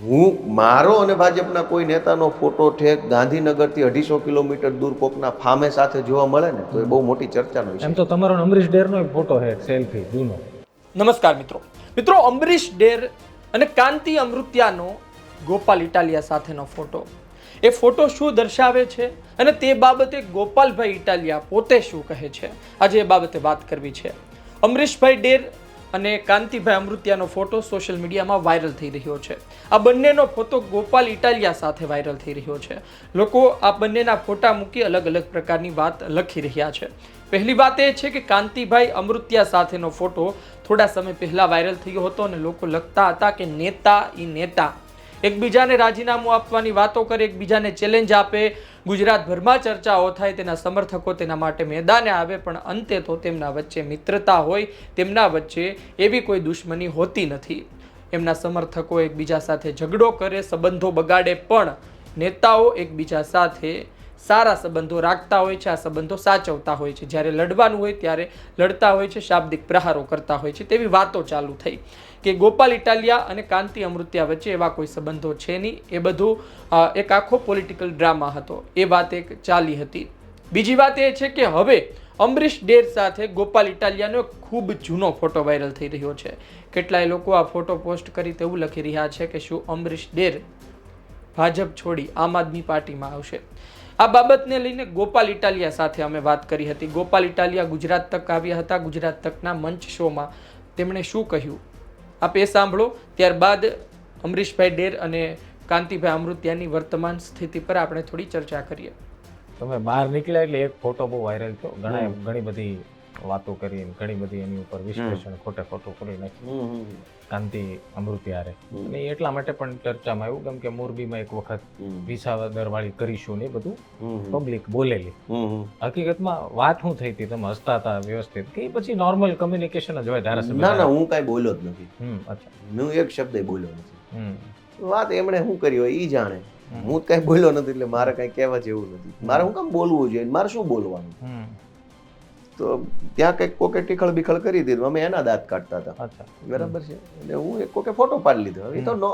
હું મારો અને ભાજપના કોઈ નેતાનો ફોટો ઠેક ગાંધીનગરથી 250 કિલોમીટર દૂર કોકના ફામે સાથે જોવા મળે ને તો એ બહુ મોટી ચર્ચાનો વિષય. એમ તો તમારો અમરીશ ડેરનો ફોટો છે સેલ્ફી જૂનો. નમસ્કાર મિત્રો અમરીશ ડેર અને કાંતિ અમૃત્યાનો ગોપાલ ઇટાલિયા સાથેનો ફોટો, એ ફોટો શું દર્શાવે છે અને તે બાબતે ગોપાલભાઈ ઇટાલિયા પોતે શું કહે છે, આજે એ બાબતે વાત કરવી છે. અમરીશભાઈ ડેર અને કાંતિભાઈ અમૃત્યાનો ફોટો સોશિયલ મીડિયામાં વાયરલ થઈ રહ્યો છે. આ બંનેનો ફોટો ગોપાલ ઇટાલિયા સાથે વાયરલ થઈ રહ્યો છે. લોકો આ બંનેના ફોટા મૂકી અલગ અલગ પ્રકારની વાત લખી રહ્યા છે. પહેલી વાત એ છે કે કાંતિભાઈ અમૃત્યા સાથેનો ફોટો થોડા સમય પહેલા વાયરલ થયો હતો અને લોકો લખતા હતા કે નેતા એકબીજાને રાજીનામું આપવાની વાતો કરે, એકબીજાને ચેલેન્જ આપે, ગુજરાતભરમાં ચર્ચાઓ થાય, તેના સમર્થકો તેના માટે મેદાને આવે, પણ અંતે તો તેમના વચ્ચે મિત્રતા હોય, તેમના વચ્ચે એવી કોઈ દુશ્મની હોતી નથી. એમના સમર્થકો એકબીજા સાથે ઝઘડો કરે, સંબંધો બગાડે, પણ નેતાઓ એકબીજા સાથે સારા સંબંધો રાખતા હોય છે, આ સંબંધો સાચવતા હોય છે. જ્યારે લડવાનું હોય ત્યારે લડતા હોય છે, શાબ્દિક પ્રહારો કરતા હોય છે. તેવી વાતો ચાલુ થઈ કે ગોપાલ ઇટાલિયા અને કાંતિ અમૃત્યા વચ્ચે એવા કોઈ સંબંધો છે નહીં. એ બધું એક આખો પોલિટિકલ ડ્રામા હતો, એ વાત એક ચાલી હતી. બીજી વાત એ છે કે હવે અમરીશ ડેર સાથે ગોપાલ ઇટાલિયાનો એક ખૂબ જૂનો ફોટો વાયરલ થઈ રહ્યો છે. કેટલાય લોકો આ ફોટો પોસ્ટ કરી તેવું લખી રહ્યા છે કે શું અમરીશ ડેર ભાજપ છોડી આમ આદમી પાર્ટીમાં આવશે. આ બાબતને લઈને ગોપાલ ઇટાલિયા સાથે અમે વાત કરી હતી. ગોપાલ ઇટાલિયા ગુજરાત તક આવ્યા હતા. ગુજરાત તકના મંચ શોમાં તેમણે શું કહ્યું આપ એ સાંભળો. ત્યારબાદ અમરીશભાઈ ડેર અને કાંતિભાઈ અમૃત્યાની વર્તમાન સ્થિતિ પર આપણે થોડી ચર્ચા કરીએ. તમે બહાર નીકળ્યા એટલે એક ફોટો બહુ વાયરલ થયો, ઘણી બધી વાતો કરી, ઘણી બધી એની ઉપર વિશ્લેષણ ખોટું કરી નાખ્યું કાંતિ અમૃત્યારે. અને એટલા માટે પણ ચર્ચામાં આવ્યું કેમ કે મોરબીમાં એક વખત વિસાવદર વાળી કરીશું ને એ બધું પબ્લિક બોલેલી. હકીકતમાં વાત શું થઈ હતી, તમે હસતા હતા વ્યવસ્થિત કે પછી નોર્મલ કમ્યુનિકેશન જ હોય ધારાસભ્ય? ના, હું કાંઈ બોલ્યો જ નથી. અચ્છા, હું એક શબ્દ બોલ્યો નથી. વાત એમણે શું કરી હોય એ જાણે. હું કાંઈ બોલ્યો નથી એટલે મારે કાંઈ કહેવા જેવું નથી. મારે હું કામ બોલવું જોઈએ, મારે શું બોલવાનું? તો ત્યાં કંઈક કોકે ટીખળ બીખળ કરી દીધું, અમે એના દાંત કાઢતા હતા. બરાબર છે. એટલે હું એક કોકે ફોટો પાડી લીધો. એ તો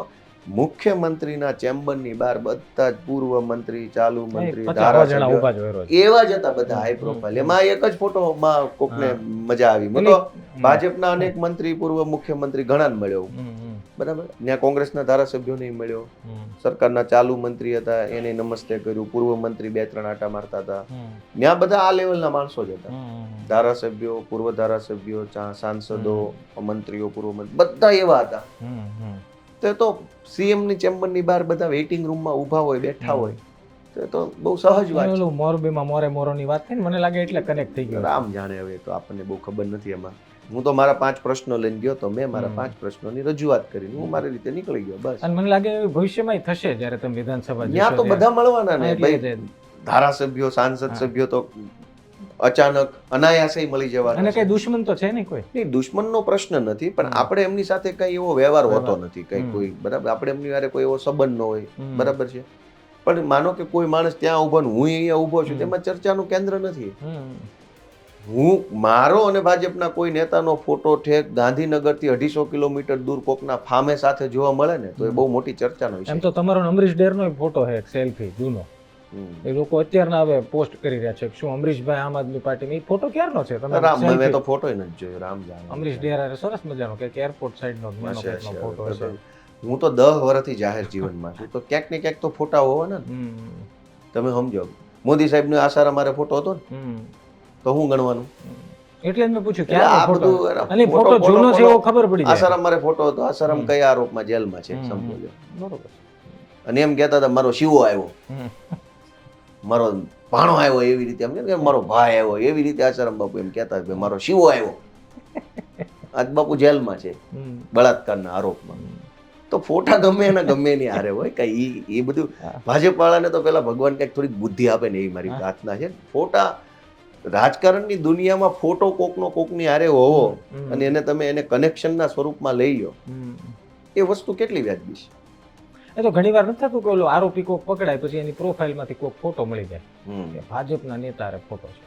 મુખ્યમંત્રીના ચેમ્બરની બહાર બધા જ પૂર્વ મંત્રી, ચાલુ મંત્રી, ધારાસભ્યો એવા જ હતા, બધા હાઈ પ્રોફાઇલ. એમાં એક જ ફોટોમાં કોકને મજા આવી. મને તો ભાજપના અનેક મંત્રી, પૂર્વ મુખ્યમંત્રી ઘણા મળ્યો. બરાબર. ત્યાં કોંગ્રેસના ધારાસભ્યોને મળ્યો, સરકારના ચાલુ મંત્રી હતા એને નમસ્તે કર્યું, પૂર્વ મંત્રી 2-3 આટા મારતા હતા. ત્યાં બધા આ લેવલના માણસો જ હતા. ધારાસભ્યો, પૂર્વ ધારાસભ્યો, સાંસદો, મંત્રીઓ, પૂર્વ મંત્રી બધા એવા હતા. તો સીએમ ની ચેમ્બર ની બહાર બધા વેઇટિંગ રૂમમાં ઊભા હોય, બેઠા હોય, તો બહુ સહજ વાત છે. મોરબીમાં મોરોની વાત થઈ, મને લાગે એટલે કનેક્ટ થઈ ગયો. રામ જાણે, હવે તો આપણને બહુ ખબર નથી એમાં. હું તો મારા 5 પ્રશ્નો લઈને ગયો તો મેં મારા 5 પ્રશ્નોની રજૂઆત કરી, હું મારી રીતે નીકળી ગયો બસ. અને મને લાગે ભવિષ્યમાં થશે જ્યારે તમે વિધાનસભા ત્યાં તો બધા મળવાના ને ભાઈ, ધારાસભ્યો, સાંસદ સભ્યો તો અચાનક અનાયાસે મળી જવાના. અને કઈ દુશ્મન તો છે નહીં કોઈ? નહીં, દુશ્મનનો પ્રશ્ન નથી, પણ આપણે એમની સાથે કઈ એવો વ્યવહાર હોતો નથી કઈ કોઈ. બરાબર. આપણે એમની વારે કોઈ એવો સંબંધ ન હોય. બરાબર છે. પણ માનો કે કોઈ માણસ ત્યાં ઉભો ને હું અહીંયા ઉભો છું, તેમાં ચર્ચાનું કેન્દ્ર નથી. હું મારો અને ભાજપના કોઈ નેતાનો ફોટો ઠેક ગાંધીનગરથી 250 કિલોમીટર દૂર કોકના ફામે સાથે જોવા મળે ને તો એ બહુ મોટી ચર્ચાનો વિષય. એમ તો તમારો અમરીશ ડેરનો ફોટો છે સેલ્ફી જૂનો, એ લોકો અત્યારના હવે પોસ્ટ કરી રહ્યા છે. શું અમરીશભાઈ આમ આદમી પાર્ટી એ ફોટો ક્યારનો છે? તમે રામ, મેં તો ફોટો નથી જોયો. રામ જાણે. અમરીશ ડેર સરસ મજાનો કે એરપોર્ટ સાઈડ નો ફોટો છે. હું તો 10 વર્ષથી જાહેર જીવનમાં છું, તો ક્યાંક ને ક્યાંક તો ફોટા હોવાના ને. તમે સમજો, મોદી સાહેબ નો આસારામ મારે ફોટો હતો ને, તો હું ગણવાનું? એટલે જ મેં પૂછ્યું કે આ ફોટો અને ફોટો જૂનો છે એવો ખબર પડી જાય. આસારામ મારે ફોટો હતો. આસારામ કયા આરોપમાં જેલમાં છે સમજો. બરોબર. અને એમ કહેતા હતા મારો શિવો આવ્યો, મારો ભાણો આવ્યો, એવી રીતે એમ કે મારો ભાઈ આવ્યો, એવી રીતે આસારામ બાપુ એમ કહેતા કે મારો શિવો આવ્યો. આજ બાપુ જેલમાં છે બળાત્કારના આરોપમાં. તો ફોટા ગમે એના ગમે એની હારે હોય કઈ એ બધું. ભાજપ વાળાને તો પેલા ભગવાન કઈક થોડીક બુદ્ધિ આપે ને, એ મારી પ્રાર્થના છે. ફોટા રાજકારણની દુનિયામાં ફોટો કોકની હારે હોવો અને એને તમે એને કનેક્શનના સ્વરૂપમાં લઈ લો, એ વસ્તુ કેટલી વ્યાજબી છે? એ તો ઘણી વાર નથી થતું કે ઓલો આરોપી કોક પકડાય પછી એની પ્રોફાઇલમાંથી કોક ફોટો મળી જાય કે ભાજપના નેતા ફોટો છે,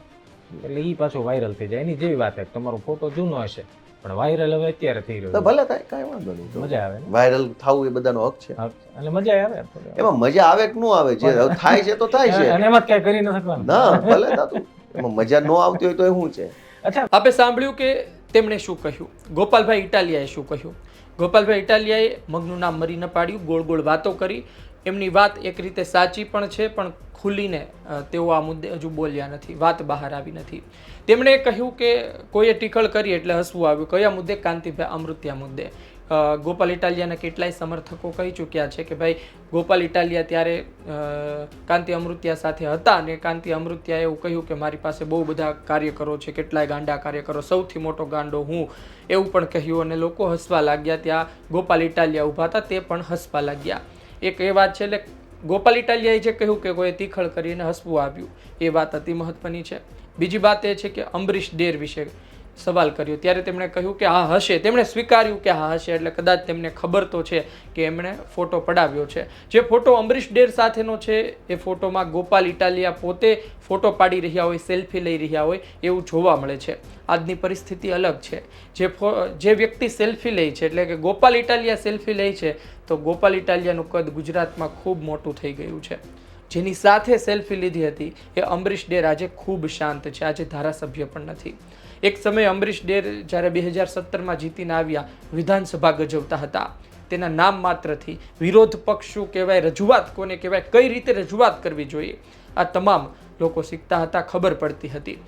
એટલે એ પાછો વાયરલ થઈ જાય. એની જેવી વાત છે, તમારો ફોટો જૂનો હશે પણ વાયરલ હવે અત્યારે થઈ તો રહ્યું ભલે થાય, કાંઈ વાંધો નહીં. છે. મજા આવે ને? વાયરલ થવું એ બધાનો હક છે. એટલે મજા આવે એમાં મજા આવે કે ન આવે, જે થાય છે તો થાય છે. અને એમાં કઈ કરી ન શકવાનું. ના ભલે થતું, એમાં મજા ન આવતી હોય તો એ શું છે. અચ્છા, આપે સાંભળ્યું કે તેમણે શું કહ્યું, ગોપાલભાઈ ઇટાલિયાએ શું કહ્યું. ગોપાલભાઈ ઇટાલિયાએ મગનું નામ મરી ન પાડ્યું, ગોળ ગોળ વાતો કરી. એમની વાત એક રીતે સાચી પણ છે, પણ ખુલીને તેઓ આ મુદ્દે હજુ બોલ્યા નથી, વાત બહાર આવી નથી. તેમણે કહ્યું કે કોઈએ ટીખળ કરી એટલે હસવું આવ્યું. કયા મુદ્દે? કાંતિભાઈ અમૃત્યા મુદ્દે. ગોપાલ ઇટાલિયાના કેટલાય સમર્થકો કહી ચૂક્યા છે કે ભાઈ ગોપાલ ઇટાલિયા ત્યારે કાંતિ અમૃત્યા સાથે હતા અને કાંતિ અમૃત્યાએ એવું કહ્યું કે મારી પાસે બહુ બધા કાર્યકરો છે, કેટલાય ગાંડા કાર્યકરો, સૌથી મોટો ગાંડો હું, એવું પણ કહ્યું. અને લોકો હસવા લાગ્યા. ત્યાં ગોપાલ ઇટાલિયા ઊભા હતા, તે પણ હસવા લાગ્યા. એક એ વાત છે, એટલે ગોપાલ ઇટાલિયાએ જે કહ્યું કે કોઈ તીખળ કરીને હસવું આવ્યું, એ વાત અતિ મહત્વની છે. બીજી વાત એ છે કે અમરીશ ડેર વિશે સવાલ કર્યો ત્યારે તેમણે કહ્યું કે હા હશે. તેમણે સ્વીકાર્યું કે હા હશે, એટલે કદાચ તેમને ખબર તો છે કે એમણે ફોટો પડાવ્યો છે. જે ફોટો અમરીશ ડેર સાથેનો છે એ ફોટોમાં ગોપાલ ઇટાલિયા પોતે ફોટો પાડી રહ્યા હોય, સેલ્ફી લઈ રહ્યા હોય એવું જોવા મળે છે. આજની પરિસ્થિતિ અલગ છે. જે વ્યક્તિ સેલ્ફી લે છે, એટલે કે ગોપાલ ઇટાલિયા સેલ્ફી લે છે, તો ગોપાલ ઇટાલિયાનું કદ ગુજરાતમાં ખૂબ મોટું થઈ ગયું છે. જેની સાથે સેલ્ફી લીધી હતી એ અમરીશ ડેર આજે ખૂબ શાંત છે, આજે ધારાસભ્ય પણ નથી. એક સમયે અમરીશ ડેર જ્યારે 2017માં જીતીને આવ્યા, વિધાનસભા ગજવતા હતા. તેના નામ માત્રથી વિરોધ પક્ષ શું કહેવાય, રજૂઆત કોને કહેવાય, કઈ રીતે રજૂઆત કરવી જોઈએ, આ તમામ લોકો શીખતા હતા, ખબર પડતી હતી.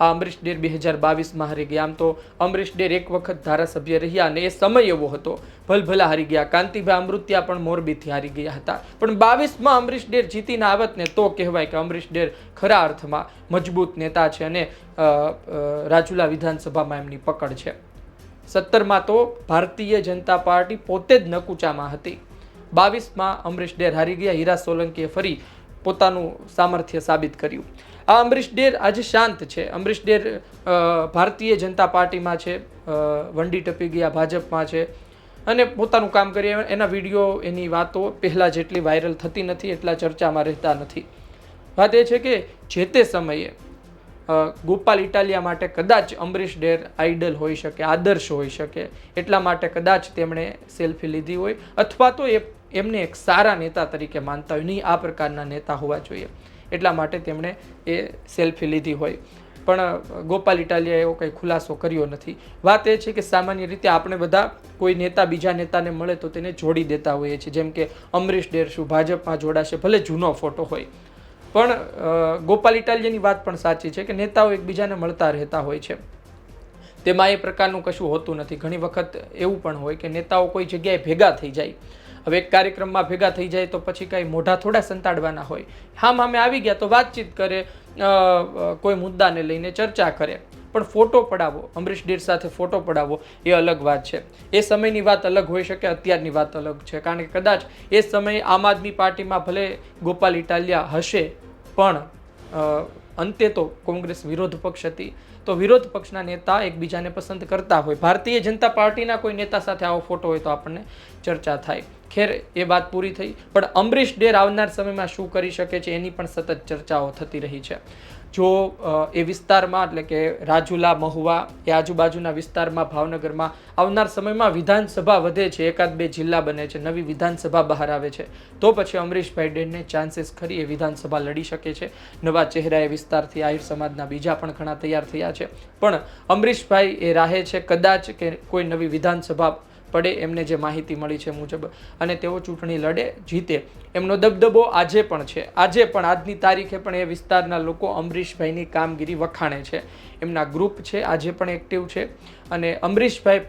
આ અમરીશ ડેર 2022માં હારી ગયા. આમ તો અમરીશ ડેર એક વખત ધારાસભ્ય રહ્યા અને એ સમય એવો હતો, ભલભલા હારી ગયા. કાંતિભાઈ અમૃત્યા પણ મોરબીથી હારી ગયા હતા. પણ 22માં અમરીશ ડેર જીતીને આવત ને તો કહેવાય કે અમરીશ ડેર ખરા અર્થમાં મજબૂત નેતા છે અને રાજુલા વિધાનસભામાં એમની પકડ છે. 17માં તો ભારતીય જનતા પાર્ટી પોતે જ નકુચામાં હતી. 22માં અમરીશ ડેર હારી ગયા. હીરા સોલંકીએ ફરી પોતાનું સામર્થ્ય સાબિત કર્યું. આ અમરીશ ડેર આજે શાંત છે. અમરીશ ડેર ભારતીય જનતા પાર્ટીમાં છે, વંડી ટપી ગયા, ભાજપમાં છે અને પોતાનું કામ કરી. એના વિડીયો, એની વાતો પહેલાં જેટલી વાયરલ થતી નથી, એટલા ચર્ચામાં રહેતા નથી. વાત એ છે કે જે તે સમયે ગોપાલ ઇટાલિયા માટે કદાચ અમરીશ ડેર આઈડલ હોઈ શકે, આદર્શ હોઈ શકે, એટલા માટે કદાચ તેમણે સેલ્ફી લીધી હોય, અથવા તો એમને એક સારા નેતા તરીકે માનતા હોય, નહીં આ પ્રકારના નેતા હોવા જોઈએ, એટલા માટે તેમણે એ સેલ્ફી લીધી હોય. પણ ગોપાલ ઇટાલિયાએ એવો કંઈ ખુલાસો કર્યો નથી. વાત એ છે કે સામાન્ય રીતે આપણે બધા કોઈ નેતા બીજા નેતાને મળે તો તેને જોડી દેતા હોઈએ છીએ. જેમ કે અમરીશ ડેર શું ભાજપમાં જોડાશે, ભલે જૂનો ફોટો હોય. પણ ગોપાલ ઇટાલિયાની વાત પણ સાચી છે કે નેતાઓ એકબીજાને મળતા રહેતા હોય છે. તેમાં એ પ્રકારનું કશું હોતું નથી. ઘણી વખત એવું પણ હોય કે નેતાઓ કોઈ જગ્યાએ ભેગા થઈ જાય. હવે એક કાર્યક્રમમાં ભેગા થઈ જાય તો પછી કાંઈ મોઢા થોડા સંતાડવાના હોય. હામે આવી ગયા તો વાતચીત કરે, કોઈ મુદ્દાને લઈને ચર્ચા કરે. પણ ફોટો પડાવો, અમરીશ ડેર સાથે ફોટો પડાવો એ અલગ વાત છે. એ સમયની વાત અલગ હોઈ શકે, અત્યારની વાત અલગ છે. કારણ કે કદાચ એ સમયે આમ આદમી પાર્ટીમાં ભલે ગોપાલ ઇટાલિયા હશે, પણ અંતે તો કોંગ્રેસ વિરોધ પક્ષ હતી, તો વિરોધ પક્ષના નેતા એકબીજાને પસંદ કરતા હોય. ભારતીય જનતા પાર્ટીના કોઈ નેતા સાથે આવો ફોટો હોય તો આપણને ચર્ચા થાય. ખેર, એ વાત પૂરી થઈ. પણ અમરીશ ડેર આવનાર સમયમાં શું કરી શકે છે એની પણ સતત ચર્ચાઓ થતી રહી છે. જો એ વિસ્તારમાં, એટલે કે રાજુલા, મહુવા, એ આજુબાજુના વિસ્તારમાં, ભાવનગરમાં આવનાર સમયમાં વિધાનસભા વધે છે, એકાદ બે જિલ્લા બને છે, નવી વિધાનસભા બહાર આવે છે, તો પછી અમરીશભાઈ ડેરને ચાન્સીસ ખરી એ વિધાનસભા લડી શકે છે. નવા ચહેરા એ વિસ્તારથી આહિર સમાજના બીજા પણ ઘણા તૈયાર થયા છે. પણ અમરીશભાઈ એ રાહે છે કદાચ કે કોઈ નવી વિધાનસભા પડે, એમને જે માહિતી મળી છે મુજબ, અને તેઓ ચૂંટણી લડે, જીતે. એમનો દબદબો આજે પણ છે. આજે પણ, આજની તારીખે પણ એ વિસ્તારના લોકો અમરીશભાઈની કામગીરી વખાણે છે. એમના ગ્રુપ છે, આજે પણ એક્ટિવ છે. અને અમરીશભાઈ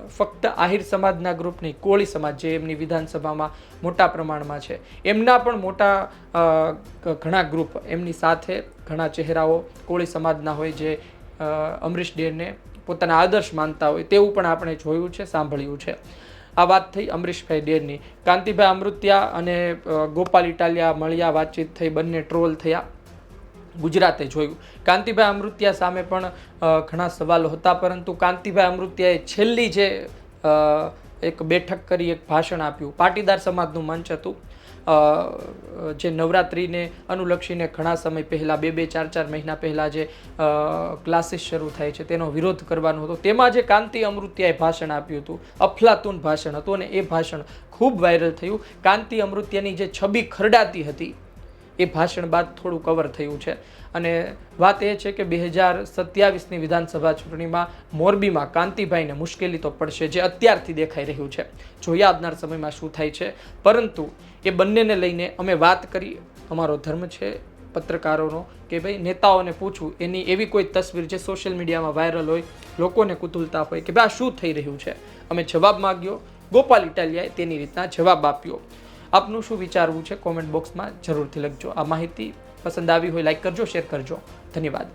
ફક્ત આહિર સમાજના ગ્રુપ નહીં, કોળી સમાજ જે એમની વિધાનસભામાં મોટા પ્રમાણમાં છે, એમના પણ મોટા ઘણા ગ્રુપ એમની સાથે, ઘણા ચહેરાઓ કોળી સમાજના હોય જે અમરીશ ડેરને પોતાના આદર્શ માનતા હોય, તેવું પણ આપણે જોયું છે, સાંભળ્યું છે. આ વાત થઈ અમરીશભાઈ ડેરની. કાંતિભાઈ અમૃત્યા અને ગોપાલ ઇટાલિયા મળ્યા, વાતચીત થઈ, બંને ટ્રોલ થયા. ગુજરાતે જોયું. કાંતિભાઈ અમૃત્યા સામે પણ ઘણા સવાલો હતા, પરંતુ કાંતિભાઈ અમૃત્યાએ છેલ્લી જે એક બેઠક કરી એક ભાષણ આપ્યું. પાટીદાર સમાજનું મંચ હતું. જે નવરાત્રિને અનુલક્ષીને ઘણા સમય પહેલાં 2-4 મહિના પહેલાં જે ક્લાસીસ શરૂ થાય છે તેનો વિરોધ કરવાનો હતો. તેમાં જે કાંતિ અમૃત્યાએ ભાષણ આપ્યું હતું, અફલાતુન ભાષણ હતું અને એ ભાષણ ખૂબ વાયરલ થયું. કાંતિ અમૃત્યાની જે છબી ખરડાતી હતી એ ભાષણ બાદ થોડું કવર થયું છે. અને વાત એ છે કે 2027ની વિધાનસભા ચૂંટણીમાં મોરબીમાં કાંતિભાઈને મુશ્કેલી તો પડશે, જે અત્યારથી દેખાઈ રહ્યું છે. જોઈએ આવનાર સમયમાં શું થાય છે. પરંતુ એ બંનેને લઈને અમે વાત કરી. અમારો ધર્મ છે પત્રકારોનો કે ભાઈ નેતાઓને પૂછવું, એની એવી કોઈ તસવીર જે સોશિયલ મીડિયામાં વાયરલ હોય, લોકોને કુતૂહલતા હોય કે ભાઈ આ શું થઈ રહ્યું છે. અમે જવાબ માગ્યો, ગોપાલ ઇટાલિયાએ તેની રીતના જવાબ આપ્યો. આપનું શું વિચારવું છે કોમેન્ટ બોક્સમાં જરૂરથી લખજો. આ માહિતી પસંદ આવી હોય લાઈક કરજો, શેર કરજો. ધન્યવાદ.